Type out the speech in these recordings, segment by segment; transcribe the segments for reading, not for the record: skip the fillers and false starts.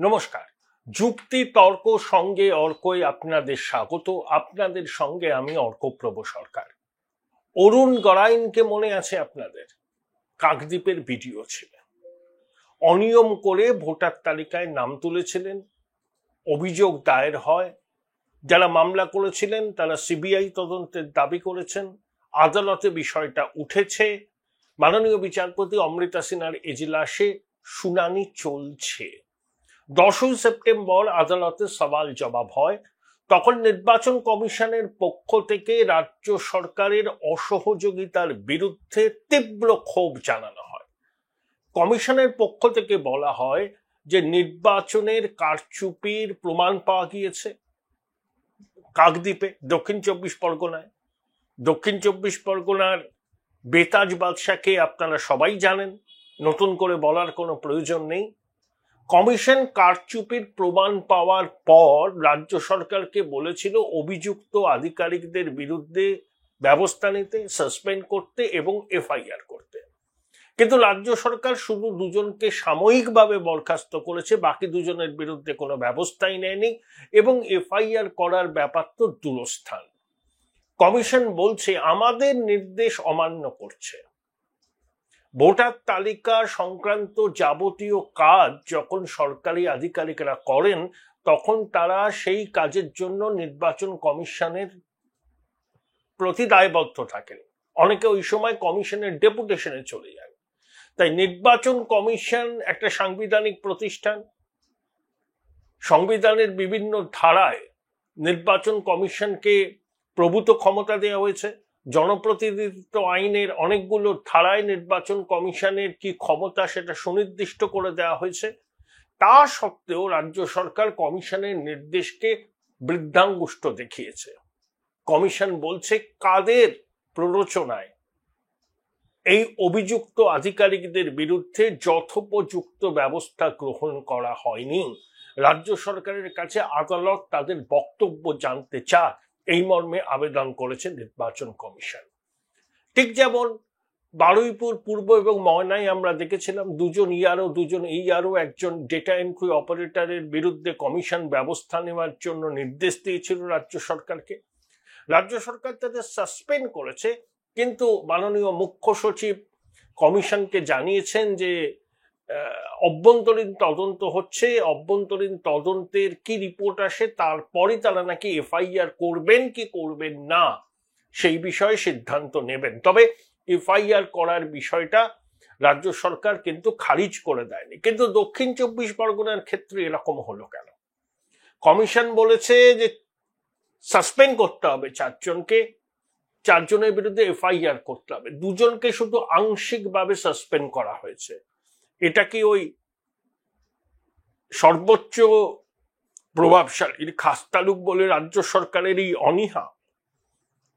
নমস্কার। যুক্তি তর্ক সঙ্গে অর্কই আপনাদের স্বাগত। আপনাদের সঙ্গে আমি অর্কপ্রভ সরকার। অরুণ গড়াইনকে মনে আছে আপনাদের? কাকদ্বীপের ভিডিও ছিল, অনিয়ম করে ভোটার তালিকায় নাম তুলেছিলেন, অভিযোগ দায়ের হয়, যারা মামলা করেছিলেন তারা সিবিআই তদন্তের দাবি করেছেন, আদালতে বিষয়টা উঠেছে, মাননীয় বিচারপতি অমৃতা সিনহার এজলাসে শুনানি চলছে। 10ই সেপ্টেম্বর আদালতে সওয়াল জবাব হয়। তখন নির্বাচন কমিশনের পক্ষ থেকে রাজ্য সরকারের অসহযোগিতার বিরুদ্ধে তীব্র ক্ষোভ জানানো হয়। কমিশনের পক্ষ থেকে বলা হয় যে নির্বাচনের কারচুপির প্রমাণ পাওয়া গিয়েছে কাকদ্বীপে, দক্ষিণ চব্বিশ পরগনায়। দক্ষিণ চব্বিশ পরগনার বেতাজ বাদশাকে আপনারা সবাই জানেন, নতুন করে বলার কোনো প্রয়োজন নেই। কমিশন কারচুপির প্রমাণ পাওয়ার পর রাজ্য সরকারকে বলেছিল অভিযুক্ত আধিকারিকদের বিরুদ্ধে ব্যবস্থা নিতে, সাসপেন্ড করতে এবং এফআইআর করতে। কিন্তু রাজ্য সরকার শুধু দুজনকে সাময়িকভাবে বরখাস্ত করেছে, বাকি দুজনের বিরুদ্ধে কোনো ব্যবস্থাই নেয়নি এবং এফআইআর করার ব্যাপার তো দূরস্থান। কমিশন বলছে আমাদের নির্দেশ অমান্য করছে। ভোটার তালিকা সংক্রান্ত যাবতীয় কাজ যখন সরকারি আধিকারিকরা করেন তখন তারা সেই কাজের জন্য নির্বাচন কমিশনের প্রতি দায়বদ্ধ থাকেন। অনেকে ওই সময় কমিশনের ডেপুটেশনে চলে যান। তাই নির্বাচন কমিশন একটা সাংবিধানিক প্রতিষ্ঠান। সংবিধানের বিভিন্ন ধারায় নির্বাচন কমিশনকে প্রভূত ক্ষমতা দেওয়া হয়েছে। জনপ্রতিনিধিত্ব আইনের অনেকগুলো ধারায় নির্বাচন কমিশনের কি ক্ষমতা সেটা সুনির্দিষ্ট করে দেওয়া হয়েছে। তা সত্ত্বেও রাজ্য সরকার কমিশনের নির্দেশকে বৃদ্ধাঙ্গুষ্ঠ দেখিয়েছে। কমিশন বলছে কাদের প্ররোচনায় এই অভিযুক্ত আধিকারিকদের বিরুদ্ধে যথোপযুক্ত ব্যবস্থা গ্রহণ করা হয়নি। রাজ্য সরকারের কাছে আদালত তাদের বক্তব্য জানতে চায়, এই মর্মে আবেদন করেছে নির্বাচন কমিশন। ঠিক যেমন বারুইপুর পূর্ব এবং ময়নায় আমরা দেখেছিলাম দুজন ইআরও একজন ডেটা এন্ট্রি অপারেটরের বিরুদ্ধে কমিশন ব্যবস্থা নেওয়ার জন্য নির্দেশ দিয়েছিল রাজ্য সরকারকে। রাজ্য সরকার তাদের সাসপেন্ড করেছে, কিন্তু মাননীয় মুখ্য সচিব কমিশনকে জানিয়েছেন যে অভ্যন্তরীণ তদন্ত হচ্ছে, অভ্যন্তরীণ তদন্তের কি রিপোর্ট আসে তারপরে তারা নাকি এফআইআর করবেন কি করবেন না সেই বিষয়ে সিদ্ধান্ত নেবেন। তবে এফআইআর করার বিষয়টা রাজ্য সরকার কিন্তু খারিজ করে দেয়নি। কিন্তু দক্ষিণ চব্বিশ পরগনার ক্ষেত্রে এরকম হলো কেন? কমিশন বলেছে যে সাসপেন্ড করতে হবে চারজনের বিরুদ্ধে এফআইআর করতে হবে, দুজনকে শুধু আংশিকভাবে সাসপেন্ড করা হয়েছে। এটা কি ওই সর্বোচ্চ প্রভাবশালী খাস্তালুক বলে রাজ্য সরকারের এই অনীহা?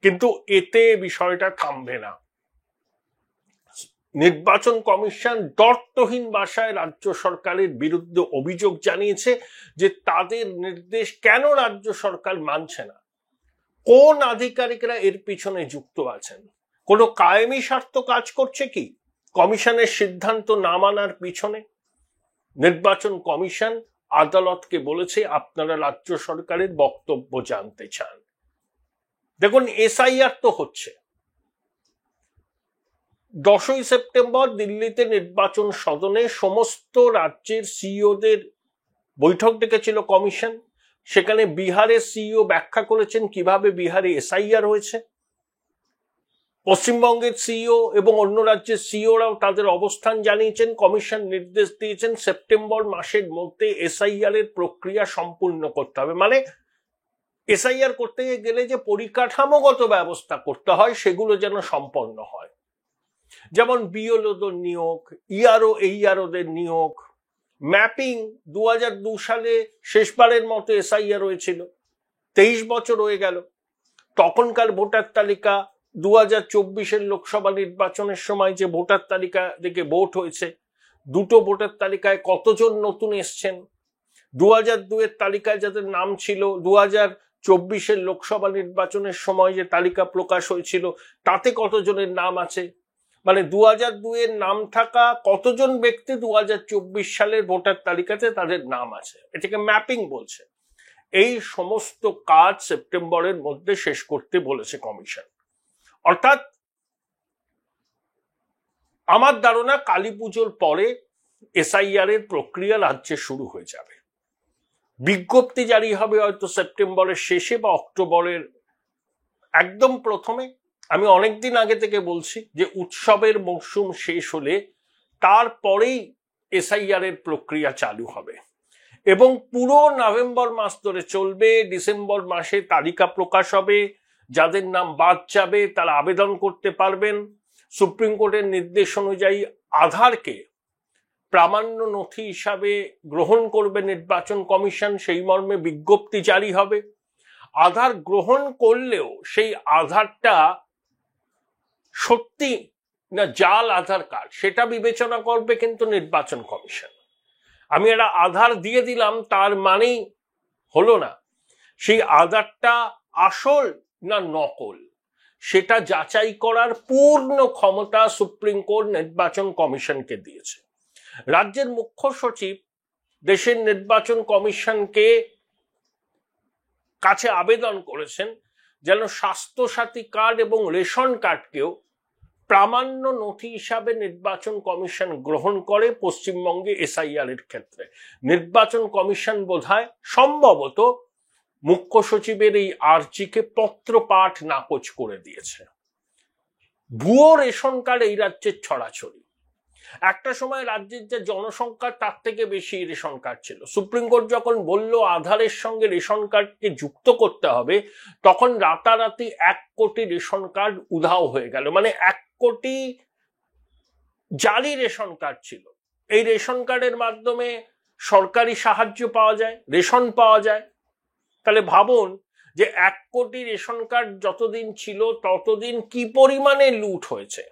কিন্তু এতে বিষয়টা থামবে না। নির্বাচন কমিশন দর্তহীন ভাষায় রাজ্য সরকারের বিরুদ্ধে অভিযোগ জানিয়েছে যে তাদের নির্দেশ কেন রাজ্য সরকার মানছে না। কোন আধিকারিকরা এর পিছনে যুক্ত আছেন? কোনো কায়েমি স্বার্থ কাজ করছে কি কমিশনের সিদ্ধান্ত না মানার পিছনে? নির্বাচন কমিশন আদালতকে বলেছে আপনারা রাজ্য সরকারের বক্তব্য জানতে চান। দেখুন, এসআইআর তো হচ্ছে। 10ই সেপ্টেম্বর দিল্লিতে নির্বাচন সদনে সমস্ত রাজ্যের সিইওদের বৈঠক ডেকেছিল কমিশন। সেখানে বিহারের সিইও ব্যাখ্যা করেছেন কিভাবে বিহারে এসআইআর হয়েছে। পশ্চিমবঙ্গের সিইও এবং অন্য রাজ্যের সিইওরাও তাদের অবস্থান জানিয়েছেন। কমিশন নির্দেশ দিয়েছেন সেপ্টেম্বর মাসের মধ্যে এসআইআর এর প্রক্রিয়া সম্পূর্ণ করতে হবে। মানে এসআইআর করতে গেলে যে পরিকাঠামোগত ব্যবস্থা করতে হয় সেগুলো যেন সম্পন্ন হয়। যেমন বিএলওদের নিয়োগ, ইআরওদের নিয়োগ, ম্যাপিং 2002 সালে শেষবারের মতো এসআইআর হয়েছিল, 23 বছর হয়ে গেল। তখনকার ভোটার তালিকা 2024 লোকসভা নির্বাচনের সময় যে ভোটার তালিকা থেকে ভোট হয়েছে, দুটো ভোটার তালিকায় কতজন নতুন এসছেন, 2002 তালিকায় যাদের নাম ছিল 2024 লোকসভা নির্বাচনের সময় যে তালিকা প্রকাশ হয়েছিল তাতে কতজনের নাম আছে, মানে 2002-এর নাম থাকা কতজন ব্যক্তি 2024 সালের ভোটার তালিকাতে তাদের নাম আছে, এটাকে ম্যাপিং বলছে। এই সমস্ত কাজ সেপ্টেম্বরের মধ্যে শেষ করতে বলেছে কমিশন। অর্থাৎ আমার ধারণা কালী পুজোর পরে এসআইআর এর প্রক্রিয়া রাজ্যে শুরু হয়ে যাবে। বিজ্ঞপ্তি জারি হবে হয়তো সেপ্টেম্বরের শেষে বা অক্টোবরের একদম প্রথমে। আমি অনেকদিন আগে থেকে বলছি যে উৎসবের মরশুম শেষ হলে তারপরেই এসআইআর এর প্রক্রিয়া চালু হবে এবং পুরো নভেম্বর মাস ধরে চলবে। ডিসেম্বর মাসে তালিকা প্রকাশ হবে, যাদের নাম বাদ যাবে তারা আবেদন করতে পারবেন। সুপ্রিম কোর্টের নির্দেশ অনুযায়ী আধারকে প্রামাণ্য নথি হিসাবে গ্রহণ করবে নির্বাচন কমিশন, সেই মর্মে বিজ্ঞপ্তি জারি হবে। আধার গ্রহণ করলেও সেই আধারটা সত্যি না জাল আধার কার্ড সেটা বিবেচনা করবে কিন্তু নির্বাচন কমিশন। আমি একটা আধার দিয়ে দিলাম তার মানেই হলো না, সেই আধারটা আসল না নকল সেটা যাচাই করার পূর্ণ ক্ষমতা সুপ্রিম কোর্ট নির্বাচন কমিশনকে দিয়েছে। রাজ্যের মুখ্য সচিব দেশের নির্বাচন কমিশনকে কাছে আবেদন করেছেন যেন স্বাস্থ্যসাথী কার্ড এবং রেশন কার্ডকেও প্রামাণ্য নথি হিসাবে নির্বাচন কমিশন গ্রহণ করে পশ্চিমবঙ্গে এসআইআর এর ক্ষেত্রে। নির্বাচন কমিশন বোধহয় সম্ভবত মুখ্য সচিবের এই আর্জিকে পত্র পাঠ নাকচ করে দিয়েছে। ভুয়ো রেশন কার্ড এই রাজ্যের ছড়াছড়ি। একটা সময় রাজ্যের যে জনসংখ্যা তার থেকে বেশি রেশন কার্ড ছিল। সুপ্রিম কোর্ট যখন বলল আধারের সঙ্গে রেশন কার্ডকে যুক্ত করতে হবে তখন রাতারাতি 1 কোটি রেশন কার্ড উধাও হয়ে গেল। মানে 1 কোটি জালি রেশন কার্ড ছিল। এই রেশন কার্ডের মাধ্যমে সরকারি সাহায্য পাওয়া যায়, রেশন পাওয়া যায়। তাহলে ভাবুন যে 1 কোটি রেশন কার্ড যতদিন ছিল ততদিন কি পরিমাণে লুট হয়েছে।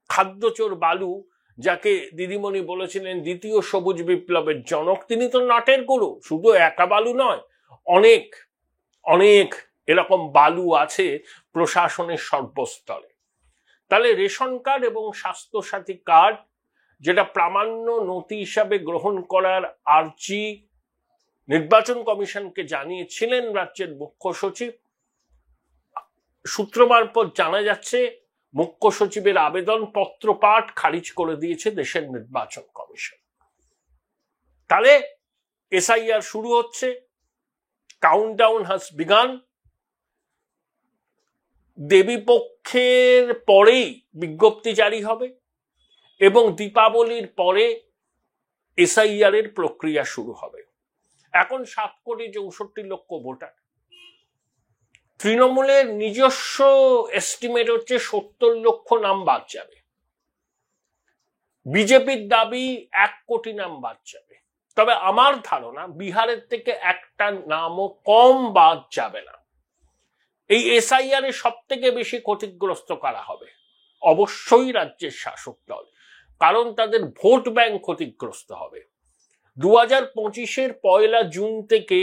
খাদ্যচোর বালু, যাকে দিদিমণি বলেছিলেন দ্বিতীয় সবুজ বিপ্লবের জনক, তিনি তো নাটের গুরু। শুধু একা বালু নয়, অনেক অনেক এরকম বালু আছে প্রশাসনের সর্বস্তরে। তাহলে রেশন কার্ড এবং স্বাস্থ্যসাথী কার্ড যেটা প্রামাণ্য নথি হিসাবে গ্রহণ করার আর্জি নির্বাচন কমিশনকে জানিয়েছিলেন রাজ্যের মুখ্য সচিব, সূত্র মারফত জানা যাচ্ছে মুখ্য সচিবের আবেদন পত্র পাঠ খারিজ করে দিয়েছে দেশের নির্বাচন কমিশন। তাহলে এসআইআর শুরু হচ্ছে, কাউন্টডাউন হ্যাজ বিগান। দেবীপক্ষের পরেই বিজ্ঞপ্তি জারি হবে এবং দীপাবলির পরে এসআইআর এর প্রক্রিয়া শুরু হবে। এখন 7,64,00,000 ভোটার। তৃণমূলের নিজস্ব এস্টিমেট হচ্ছে 70 লক্ষ নাম বাদ যাবে। বিজেপির দাবি 1 কোটি নাম বাদ যাবে। তবে আমার ধারণা বিহারের থেকে একটা নামও কম বাদ যাবে না। এই এসআইআর এ সব থেকে বেশি ক্ষতিগ্রস্ত করা হবে অবশ্যই রাজ্যের শাসক দল, কারণ তাদের ভোট ব্যাংক ক্ষতিগ্রস্ত হবে। 2025-এর 1 জুন থেকে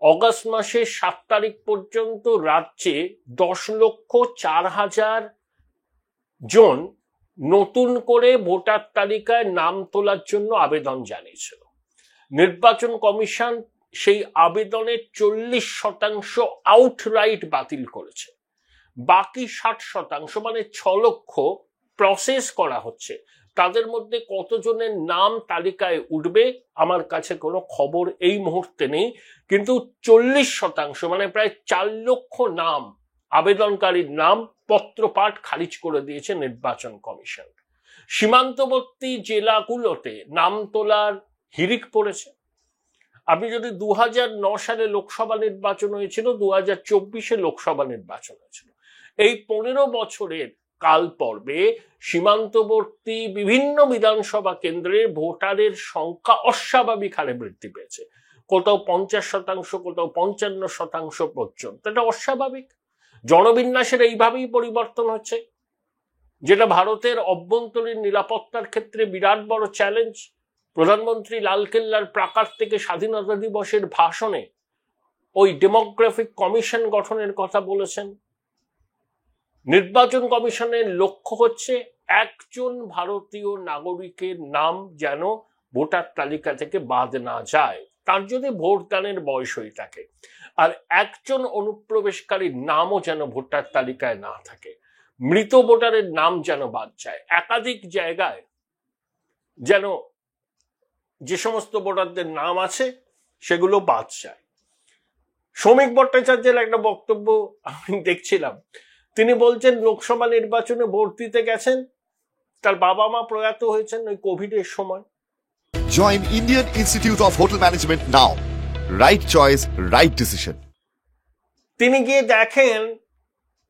অগস্ট মাসের 7 তারিখ পর্যন্ত রাজ্যে 10,04,000 জন নতুন করে ভোটার তালিকায় নাম তোলার জন্য আবেদন জানিয়েছিল। নির্বাচন কমিশন সেই আবেদনের 40% আউটরাইট বাতিল করেছে। বাকি 60% মানে 6 লক্ষ প্রসেস করা হচ্ছে। তাদের মধ্যে কতজনের নাম তালিকায় উঠবে আমার কাছে কোনো খবর এই মুহূর্তে নেই, কিন্তু 40% মানে প্রায় 4 লক্ষ নাম, আবেদনকারীর নাম পত্রপাঠ খারিজ করে দিয়েছে নির্বাচন কমিশন। সীমান্তবর্তী জেলাগুলোতে নাম তোলার হিড়িক পড়েছে। আপনি যদি 2009 সালে লোকসভা নির্বাচন হয়েছিল, 2024-এ লোকসভা নির্বাচন হয়েছিল, এই 15 বছরের কাল পর্বে সীমান্তবর্তী বিভিন্ন বিধানসভা কেন্দ্রে ভোটারের সংখ্যা অস্বাভাবিক হারে বৃদ্ধি পেয়েছে। কোথাও 50%, কোথাও 55% পর্যন্ত। এটা অস্বাভাবিক। জনবিন্যাসের এইভাবেই পরিবর্তন হচ্ছে, যেটা ভারতের অভ্যন্তরীণ নিরাপত্তার ক্ষেত্রে বিরাট বড় চ্যালেঞ্জ। প্রধানমন্ত্রী লালকেল্লার প্রাকার থেকে স্বাধীনতা দিবসের ভাষণে ওই ডেমোগ্রাফিক কমিশন গঠনের কথা বলেছেন। নির্বাচন কমিশনের লক্ষ্য হচ্ছে একজন ভারতীয় নাগরিকের নাম যেন ভোটার তালিকা থেকে বাদ না যায়, তার যদি ভোটদানের বয়স হয়ে থাকে, আর একজন অনুপ্রবেশকারীর নামও যেন ভোটার তালিকায় না থাকে, মৃত ভোটারের নাম যেন বাদ যায়, একাধিক জায়গায় যেন যে সমস্ত ভোটারদের নাম আছে সেগুলো বাদ যায়। শ্রমিক ভট্টাচার্যের একটা বক্তব্য আমি দেখছিলাম, তিনি বলছেন লোকসভা নির্বাচনে ভোট দিতে গেছেন, তার বাবা মা প্রয়াত হয়েছেন ওই কোভিডের সময়। Join Indian Institute of Hotel Management now. Right choice, right decision. তিনি গিয়ে দেখেন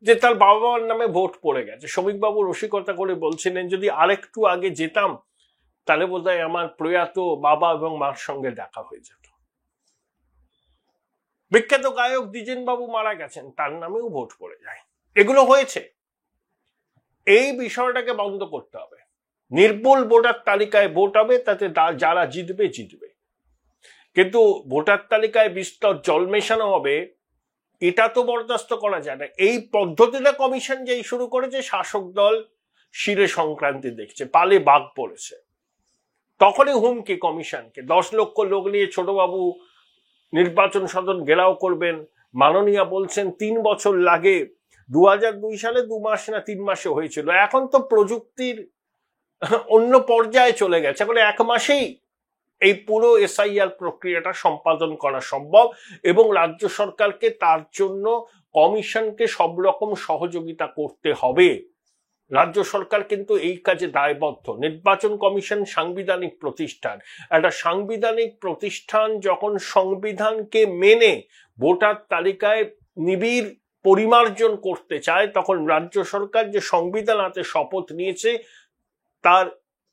যে তার বাবা মার নামে ভোট পড়ে গেছে। শ্রমিকবাবু রসিকতা করে বলছিলেন, যদি আরেকটু আগে যেতাম তাহলে বোধহয় আমার প্রয়াত বাবা এবং মার সঙ্গে দেখা হয়ে যেত। বিখ্যাত গায়ক দ্বিজেন বাবু মারা গেছেন, তার নামেও ভোট পড়ে যায়। এগুলো হয়েছে। এই বিষয়টাকে বন্ধ করতে হবে। নির্ভুল ভোটার তালিকায় ভোট হবে, তাতে যারা জিতবে জিতবে, কিন্তু ভোটার তালিকায় বিস্তর জল মেশানো হবে, এটা তো বরদাস্ত করা যায় না। এই পদ্ধতিটা কমিশন যেই শুরু করেছে, শাসক দল শিরে সংক্রান্তি দেখছে, পালে বাঘ পড়েছে, তখনই হুমকি কমিশনকে। 10 লক্ষ লোক নিয়ে ছোটবাবু নির্বাচন সদন ঘেরাও করবেন। মাননীয়া বলছেন 3 বছর লাগে, 2002 সালে 2 মাস না 3 মাসে হয়েছিল। এখন তো প্রযুক্তির অন্য পর্যায়ে চলে গেছে, এখন 1 মাসেই এই পুরো এসআইআর প্রক্রিয়াটা সম্পাদন করা সম্ভব, এবং রাজ্য সরকারকে তার জন্য কমিশনকে সব রকম সহযোগিতা করতে হবে। রাজ্য সরকার কিন্তু এই কাজে দায়বদ্ধ। নির্বাচন কমিশন সাংবিধানিক প্রতিষ্ঠান, একটা সাংবিধানিক প্রতিষ্ঠান যখন সংবিধানকে মেনে ভোটার তালিকায় নিবিড় পরিমার্জন করতে চায়, তখন রাজ্য সরকার যে সংবিধান হাতে শপথ নিয়েছে, তার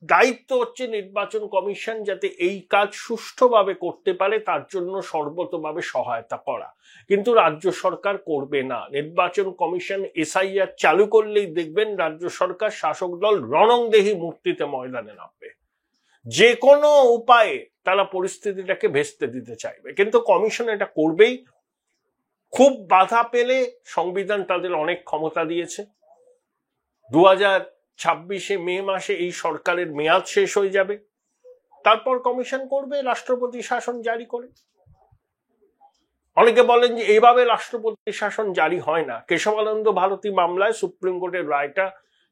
দায়িত্ব হচ্ছে নির্বাচন কমিশন যাতে এই কাজ সুষ্ঠুভাবে করতে পারে তার জন্য সর্বতভাবে সহায়তা করা। কিন্তু রাজ্য সরকার করবে না। নির্বাচন কমিশন এসআইআর চালু করলেই দেখবেন রাজ্য সরকার, শাসক দল রণংদেহী মূর্তিতে ময়দানে নামবে। যে কোনো উপায়ে তারা পরিস্থিতিটাকে ভেস্তে দিতে চাইবে, কিন্তু কমিশন এটা করবেই। খুব বাধা পেলে সংবিধান তাদের অনেক ক্ষমতা দিয়েছে। 2026 মে মাসে এই সরকারের মেয়াদ শেষ হয়ে যাবে, তারপর কমিশন করবে রাষ্ট্রপতি শাসন জারি করে। অনেকে বলেন যে এইভাবে রাষ্ট্রপতি শাসন জারি হয় না। কেশবানন্দ ভারতী মামলায় সুপ্রিম কোর্টের রায়টা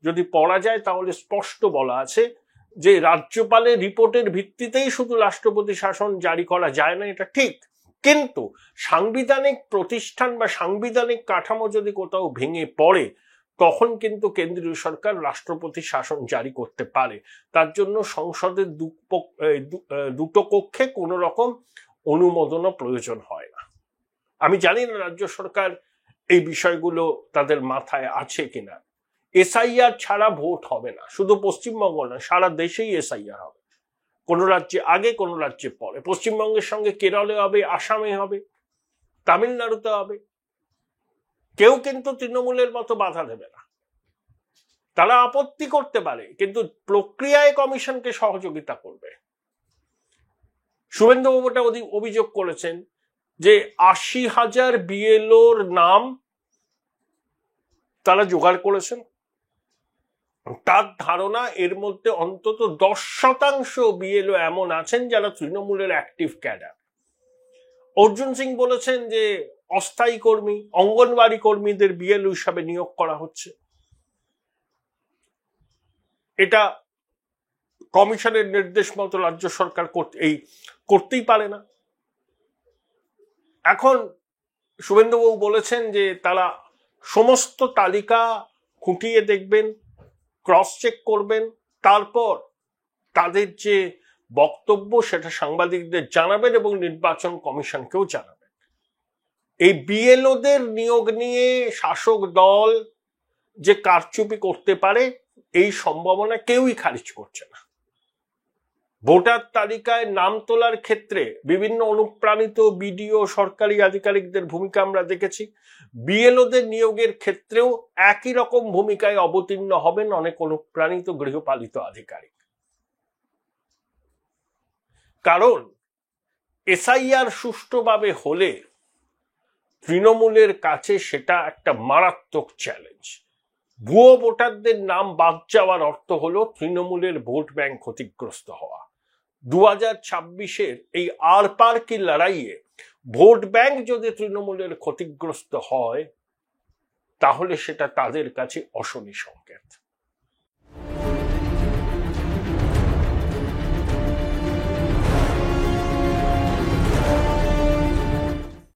যদি পড়া যায়, তাহলে স্পষ্ট বলা আছে যে রাজ্যপালের রিপোর্টের ভিত্তিতেই শুধু রাষ্ট্রপতি শাসন জারি করা যায় না, এটা ঠিক। কিন্তু সাংবিধানিক প্রতিষ্ঠান বা সাংবিধানিক কাঠামো যদি কোথাও ভেঙে পড়ে, তখন কিন্তু কেন্দ্রীয় সরকার রাষ্ট্রপতি শাসন জারি করতে পারে। তার জন্য সংসদের দুটো কক্ষে কোনো রকম অনুমোদনও প্রয়োজন হয় না। আমি জানি না রাজ্য সরকার এই বিষয়গুলো তাদের মাথায় আছে কিনা। এসআইআর ছাড়া ভোট হবে না, শুধু পশ্চিমবঙ্গ না, সারা দেশেই এসআইআর হবে। কোন রাজ্যে আগে, কোন রাজ্যে পরে। পশ্চিমবঙ্গের সঙ্গে কেরলে হবে, আসামে হবে, তামিলনাড়ুতে হবে। কেউ কিন্তু তৃণমূলের মতো বাধা দেবে না। তারা আপত্তি করতে পারে, কিন্তু প্রক্রিয়ায় কমিশনকে সহযোগিতা করবে। শুভেন্দুবাবুটা অভিযোগ করেছেন যে 80,000 বিএলওর নাম তারা জোগাড় করেছেন। তার ধারণা এর মধ্যে অন্তত 10% বিএলও এমন আছেন যারা তৃণমূলের অ্যাক্টিভ ক্যাডার। অর্জুন সিং বলেছেন যে অস্থায়ী কর্মী, অঙ্গনবাড়ি কর্মীদের বিএলও হিসাবে নিয়োগ করা হচ্ছে। এটা কমিশনের নির্দেশ মতো রাজ্য সরকার করতেই পারে না। এখন শুভেন্দুবাবু বলেছেন যে তারা সমস্ত তালিকা খুঁটিয়ে দেখবেন, ক্রস চেক করবেন, তারপর তাদের যে বক্তব্য সেটা সাংবাদিকদের জানাবেন এবং নির্বাচন কমিশনকেও জানাবেন। এই বিএলওদের নিয়োগ নিয়ে শাসক দল যে কারচুপি করতে পারে, এই সম্ভাবনা কেউই খারিজ করছে না। ভোটার তালিকায় নাম তোলার ক্ষেত্রে বিভিন্ন অনুপ্রাণিত বিডিও, সরকারি আধিকারিকদের ভূমিকা আমরা দেখেছি। বিএলওদের নিয়োগের ক্ষেত্রেও একই রকম ভূমিকায় অবতীর্ণ হবেন অনেক অনুপ্রাণিত গৃহপালিত আধিকারিক। কারণ এসআইআর সুষ্ঠুভাবে হলে তৃণমূলের কাছে সেটা একটা মারাত্মক চ্যালেঞ্জ। ভুয়ো ভোটারদের নাম বাদ যাওয়ার অর্থ হলো তৃণমূলের ভোট ব্যাংক ক্ষতিগ্রস্ত হওয়া। 2026-এর এই আর পার কি লড়াইয়ে ভোট ব্যাংক যদি তৃণমূলের ক্ষতিগ্রস্ত হয় তাহলে সেটা তাদের কাছে অশনি সংকেত।